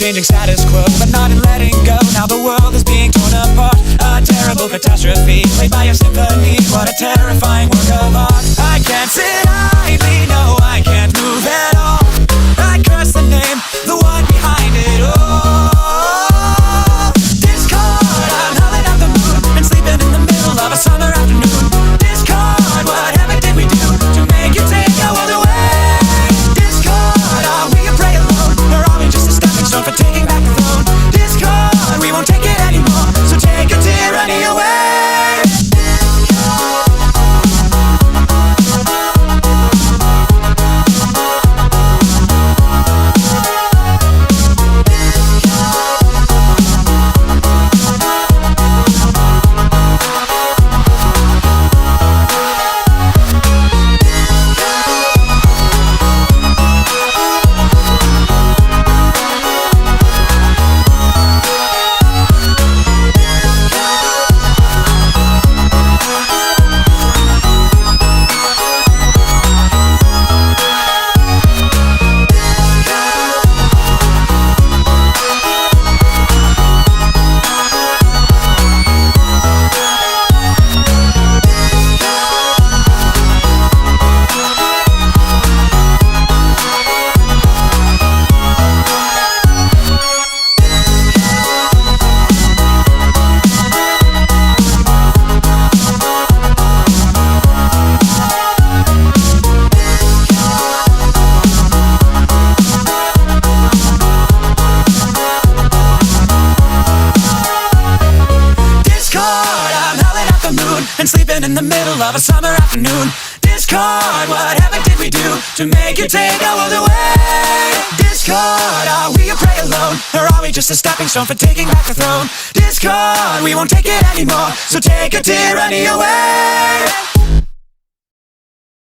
changing status quo, but not in letting go. Now the world is being torn apart, a terrible catastrophe played by a symphony. What a terrifying work of art. I can't sit idly, no, I can't move at all. I curse the name, the one behind it all. Discord, I'm howling at the moon and sleeping in the middle of a summer afternoon. Discord, whatever did we do to make you take our world away? Discord, are we a prey alone, or are we just a stepping stone for taking back the throne? Discord, we won't take it anymore, so take a tyranny away. And sleeping in the middle of a summer afternoon. Discord, whatever did we do to make you take our world away? Discord, are we a prey alone, or are we just a stepping stone for taking back the throne? Discord, we won't take it anymore, so take a tyranny away.